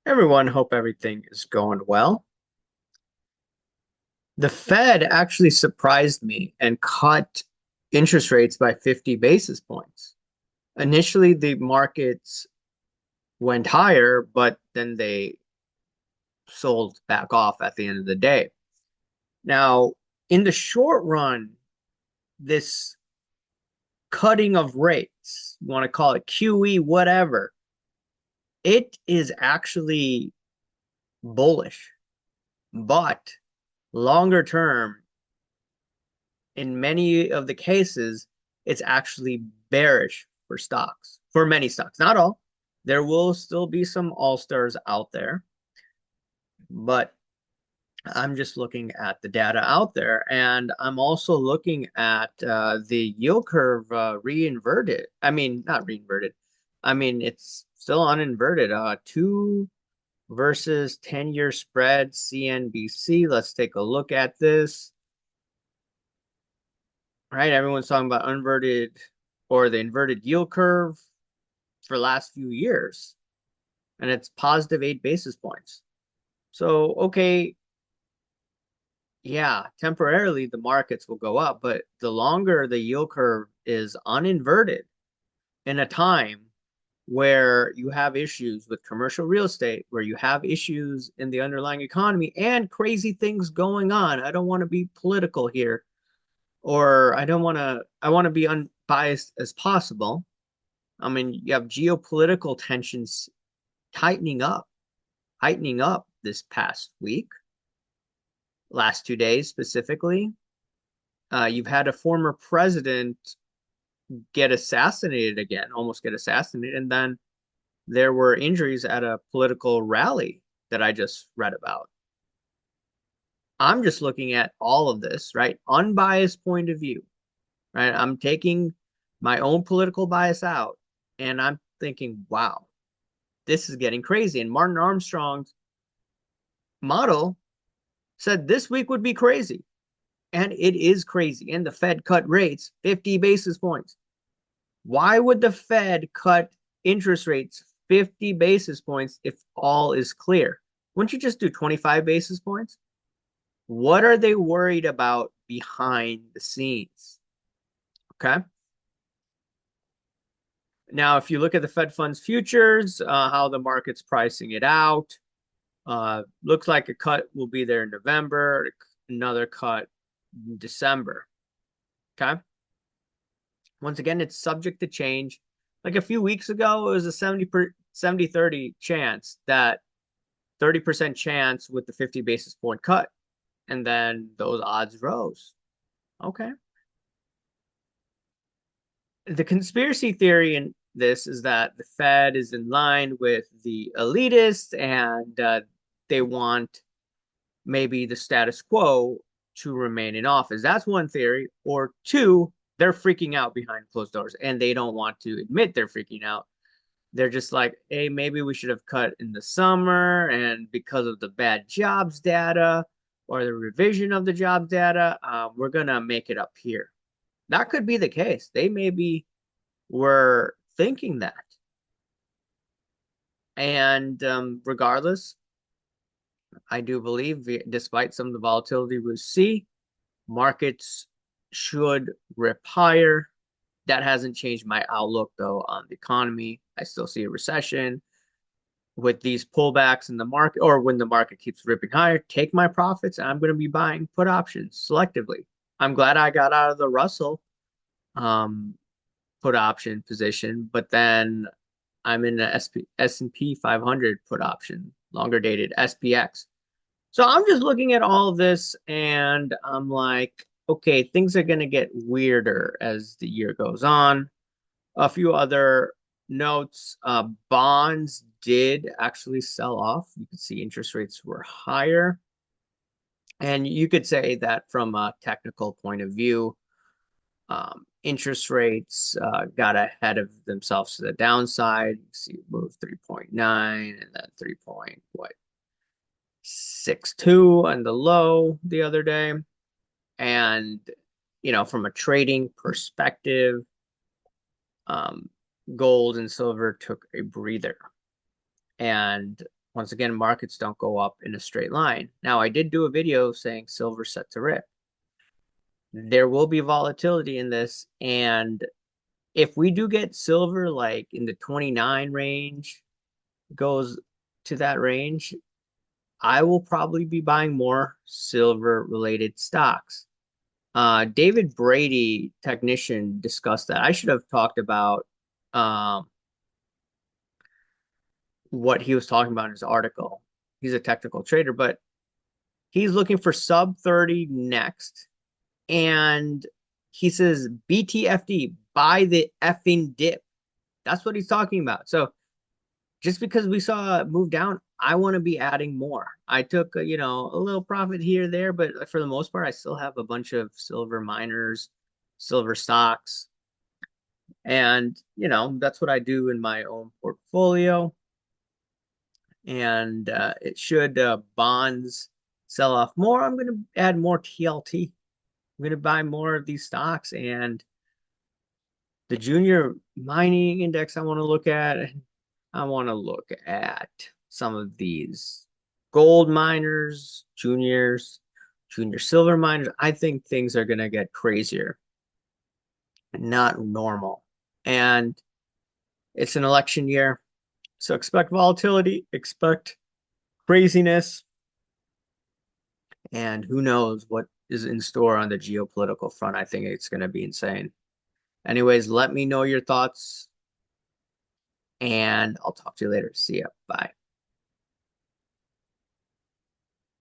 Everyone, hope everything is going well. The Fed actually surprised me and cut interest rates by 50 basis points. Initially, the markets went higher, but then they sold back off at the end of the day. Now, in the short run, this cutting of rates, you want to call it QE, whatever, it is actually bullish. But longer term, in many of the cases, it's actually bearish for stocks, for many stocks, not all. There will still be some all stars out there, but I'm just looking at the data out there, and I'm also looking at the yield curve reinverted. I mean, not reinverted. I mean, it's still uninverted. 2 versus 10-year spread, CNBC. Let's take a look at this. Right? Everyone's talking about inverted or the inverted yield curve for the last few years, and it's positive 8 basis points. So, okay, yeah, temporarily the markets will go up, but the longer the yield curve is uninverted in a time where you have issues with commercial real estate, where you have issues in the underlying economy and crazy things going on. I don't want to be political here, or I want to be unbiased as possible. I mean, you have geopolitical tensions tightening up, heightening up this past week, last 2 days specifically. You've had a former president get assassinated again, almost get assassinated, and then there were injuries at a political rally that I just read about. I'm just looking at all of this, right? Unbiased point of view, right? I'm taking my own political bias out and I'm thinking, wow, this is getting crazy. And Martin Armstrong's model said this week would be crazy. And it is crazy. And the Fed cut rates 50 basis points. Why would the Fed cut interest rates 50 basis points if all is clear? Wouldn't you just do 25 basis points? What are they worried about behind the scenes? Okay. Now, if you look at the Fed funds futures, how the market's pricing it out, looks like a cut will be there in November, another cut in December. Okay. Once again, it's subject to change. Like a few weeks ago, it was a 70-30 chance that 30% chance with the 50 basis point cut. And then those odds rose. Okay. The conspiracy theory in this is that the Fed is in line with the elitists and they want maybe the status quo to remain in office. That's one theory. Or two, they're freaking out behind closed doors and they don't want to admit they're freaking out. They're just like, hey, maybe we should have cut in the summer. And because of the bad jobs data or the revision of the jobs data, we're going to make it up here. That could be the case. They maybe were thinking that. And regardless, I do believe, despite some of the volatility we see, markets should rip higher. That hasn't changed my outlook, though, on the economy. I still see a recession. With these pullbacks in the market, or when the market keeps ripping higher, take my profits. And I'm going to be buying put options selectively. I'm glad I got out of the Russell um, put option position, but then I'm in the S&P 500 put option, longer dated SPX. So I'm just looking at all of this and I'm like, okay, things are going to get weirder as the year goes on. A few other notes, bonds did actually sell off. You could see interest rates were higher. And you could say that from a technical point of view, interest rates got ahead of themselves to the downside. You see, move 3.9 and then 3.62 on the low the other day. And, from a trading perspective, gold and silver took a breather. And Once again, markets don't go up in a straight line. Now, I did do a video saying silver set to rip. There will be volatility in this, and if we do get silver like in the 29 range, goes to that range, I will probably be buying more silver related stocks. David Brady, technician, discussed that. I should have talked about um, what he was talking about in his article. He's a technical trader, but he's looking for sub 30 next. And he says, BTFD, buy the effing dip. That's what he's talking about. So just because we saw it move down, I want to be adding more. I took, a little profit here, there, but for the most part, I still have a bunch of silver miners, silver stocks. And, that's what I do in my own portfolio. And it should bonds sell off more. I'm going to add more TLT. I'm going to buy more of these stocks. And the junior mining index I want to look at some of these gold miners, junior silver miners. I think things are going to get crazier, not normal. And it's an election year. So expect volatility, expect craziness, and who knows what is in store on the geopolitical front. I think it's going to be insane. Anyways, let me know your thoughts, and I'll talk to you later. See ya. Bye.